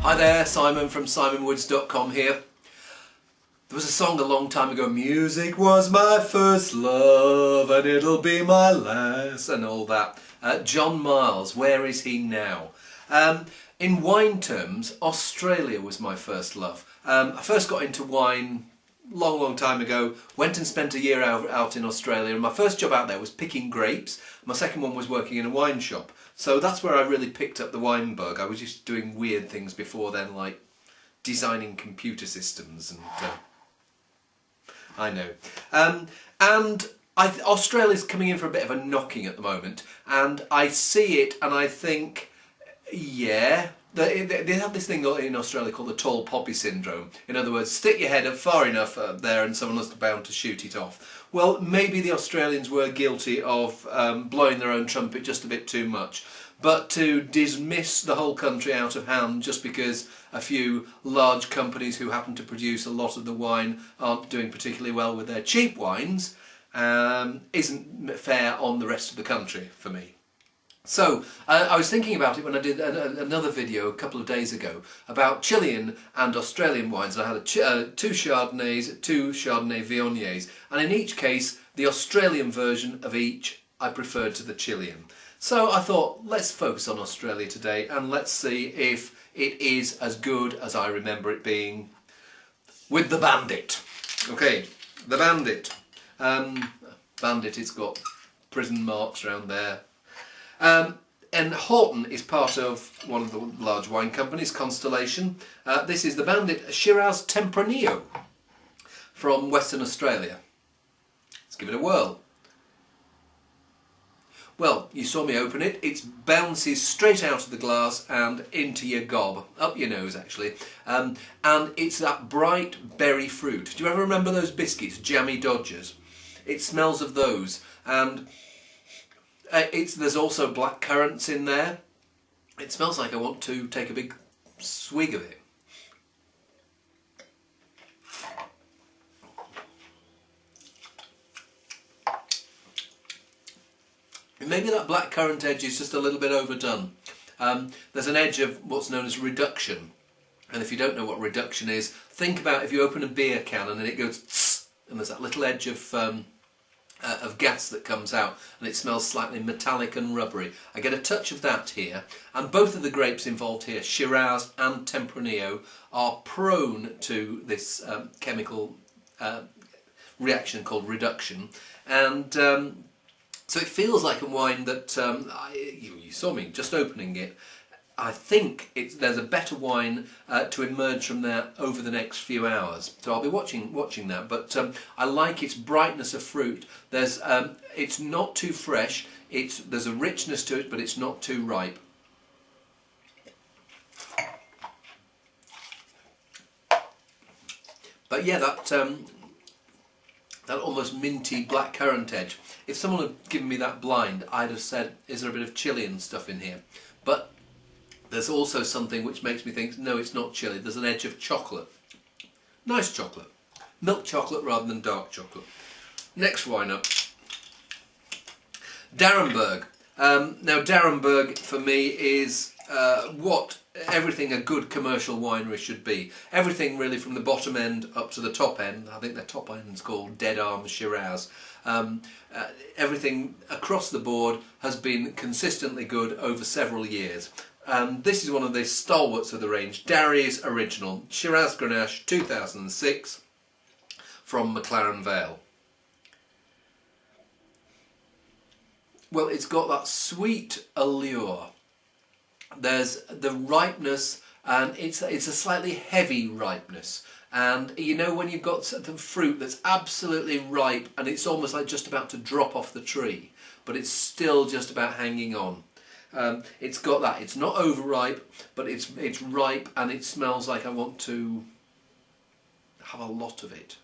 Hi there, Simon from simonwoods.com here. There was a song a long time ago, music was my first love and it'll be my last, and all that. John Miles, where is he now? In wine terms, Australia was my first love. I first got into wine long time ago, went and spent a year out in Australia, and my first job out there was picking grapes. My second one was working in a wine shop. So that's where I really picked up the wine bug. I was just doing weird things before then, like designing computer systems and I know. Australia's coming in for a bit of a knocking at the moment, and I see it and I think, yeah, they have this thing in Australia called the tall poppy syndrome. In other words, stick your head up far enough up there and someone is bound to shoot it off. Well, maybe the Australians were guilty of blowing their own trumpet just a bit too much. But to dismiss the whole country out of hand just because a few large companies who happen to produce a lot of the wine aren't doing particularly well with their cheap wines isn't fair on the rest of the country for me. So I was thinking about it when I did another video a couple of days ago about Chilean and Australian wines. I had two Chardonnays, two Chardonnay Viogniers, and in each case the Australian version of each I preferred to the Chilean. So I thought, let's focus on Australia today and let's see if it is as good as I remember it being with the Bandit. Okay, the Bandit. Bandit, it's got prison marks around there. And Horton is part of one of the large wine companies, Constellation. This is the Bandit Shiraz Tempranillo from Western Australia. Let's give it a whirl. Well, you saw me open it. It bounces straight out of the glass and into your gob, up your nose actually. And it's that bright berry fruit. Do you ever remember those biscuits, Jammy Dodgers? It smells of those, and there's also black currants in there. It smells like I want to take a big swig of it. Maybe that black currant edge is just a little bit overdone. There's an edge of what's known as reduction, and if you don't know what reduction is, think about if you open a beer can and then it goes tss, and there's that little edge of gas that comes out and it smells slightly metallic and rubbery. I get a touch of that here, and both of the grapes involved here, Shiraz and Tempranillo, are prone to this chemical reaction called reduction, and so it feels like a wine that, you saw me just opening it. I think there's a better wine to emerge from that over the next few hours. So I'll be watching that. But I like its brightness of fruit. It's not too fresh. There's a richness to it, but it's not too ripe. But yeah, that almost minty black currant edge. If someone had given me that blind, I'd have said, is there a bit of Chilean stuff in here? But there's also something which makes me think, no, it's not chili. There's an edge of chocolate. Nice chocolate. Milk chocolate rather than dark chocolate. Next wine up. D'Arenberg. Now D'Arenberg for me is what everything a good commercial winery should be. Everything really from the bottom end up to the top end. I think the top end is called Dead Arms Shiraz. Everything across the board has been consistently good over several years. This is one of the stalwarts of the range, Darry's Original, Shiraz Grenache 2006 from McLaren Vale. Well, it's got that sweet allure. There's the ripeness, and it's a slightly heavy ripeness. And you know when you've got the fruit that's absolutely ripe and it's almost like just about to drop off the tree, but it's still just about hanging on. It's got that. It's not overripe, but it's ripe, and it smells like I want to have a lot of it.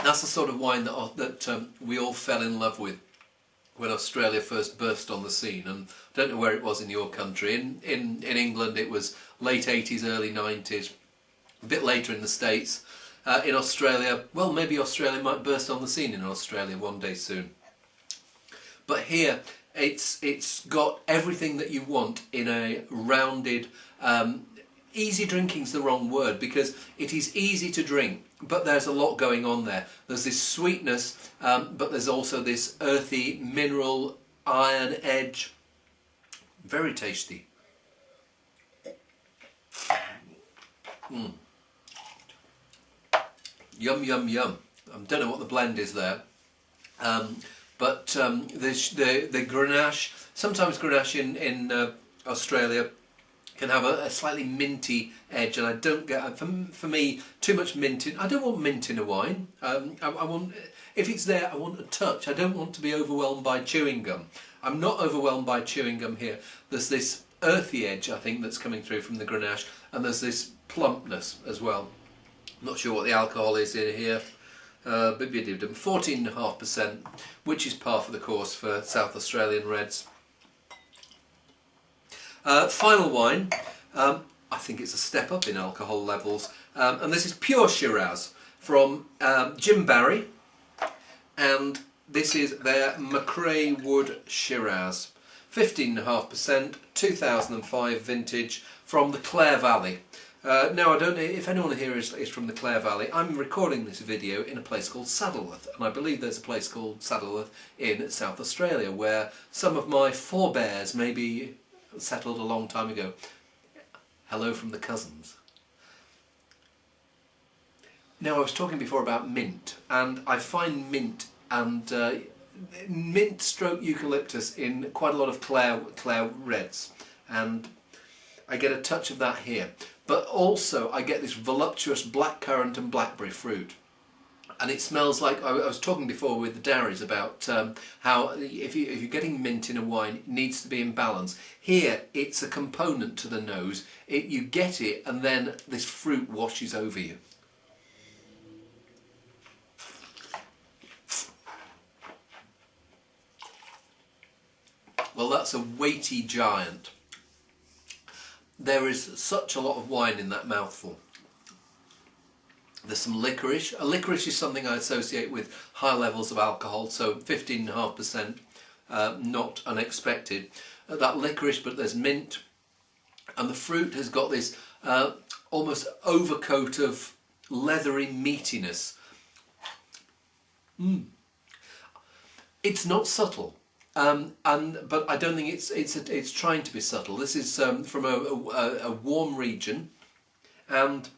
That's the sort of wine that we all fell in love with when Australia first burst on the scene, and I don't know where it was in your country. In England it was late 80s, early 90s, a bit later in the States. In Australia, well, maybe Australia might burst on the scene in Australia one day soon. But here it's got everything that you want in a rounded, easy drinking's the wrong word because it is easy to drink, but there's a lot going on there. There's this sweetness, but there's also this earthy mineral iron edge. Very tasty. Yum, yum, yum. I don't know what the blend is there. But the Grenache, sometimes Grenache in Australia can have a slightly minty edge, and I don't get, for me, too much mint in. I don't want mint in a wine. I want, if it's there, I want a touch. I don't want to be overwhelmed by chewing gum. I'm not overwhelmed by chewing gum here. There's this earthy edge, I think, that's coming through from the Grenache, and there's this plumpness as well. I'm not sure what the alcohol is in here. 14.5%, which is par for the course for South Australian reds. Final wine, I think it's a step up in alcohol levels, and this is pure Shiraz from Jim Barry, and this is their McRae Wood Shiraz, 15.5%, 2005 vintage from the Clare Valley. Now, I don't know if anyone here is from the Clare Valley. I'm recording this video in a place called Saddleworth, and I believe there's a place called Saddleworth in South Australia where some of my forebears maybe settled a long time ago. Hello from the cousins. Now, I was talking before about mint, and I find mint and mint stroke eucalyptus in quite a lot of Clare reds, and I get a touch of that here. But also I get this voluptuous blackcurrant and blackberry fruit, and it smells like, I was talking before with the dairies about how if you're getting mint in a wine, it needs to be in balance. Here it's a component to the nose, you get it, and then this fruit washes over you. Well, that's a weighty giant. There is such a lot of wine in that mouthful. There's some licorice. Licorice is something I associate with high levels of alcohol, so 15.5%, not unexpected. That licorice, but there's mint, and the fruit has got this almost overcoat of leathery meatiness. It's not subtle. But I don't think it's trying to be subtle. This is from a warm region, and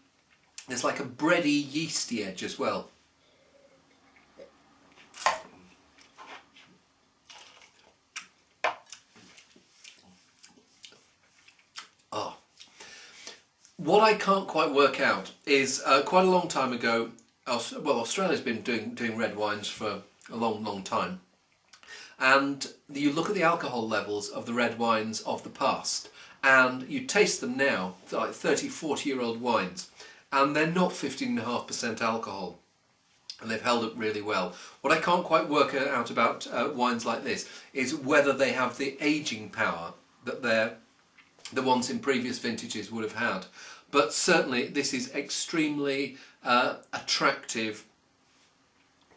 there's like a bready, yeasty edge as well. Oh. What I can't quite work out is quite a long time ago. Well, Australia's been doing red wines for a long time. And you look at the alcohol levels of the red wines of the past, and you taste them now, like 30, 40-year-old wines, and they're not 15.5% alcohol, and they've held up really well. What I can't quite work out about wines like this is whether they have the aging power that the ones in previous vintages would have had. But certainly this is extremely attractive,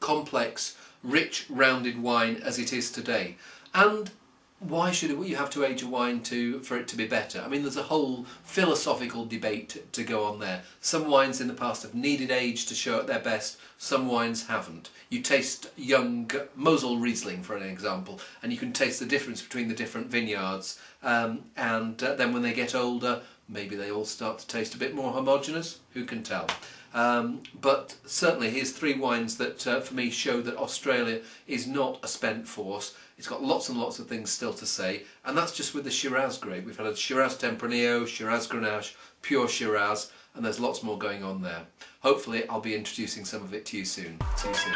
complex, rich, rounded wine as it is today. And why should you have to age a wine for it to be better? I mean, there's a whole philosophical debate to go on there. Some wines in the past have needed age to show at their best, some wines haven't. You taste young Mosel Riesling, for an example, and you can taste the difference between the different vineyards, and then when they get older, maybe they all start to taste a bit more homogeneous, who can tell? But certainly here's three wines that for me show that Australia is not a spent force. It's got lots and lots of things still to say, and that's just with the Shiraz grape. We've had a Shiraz Tempranillo, Shiraz Grenache, pure Shiraz, and there's lots more going on there. Hopefully I'll be introducing some of it to you soon. See you soon.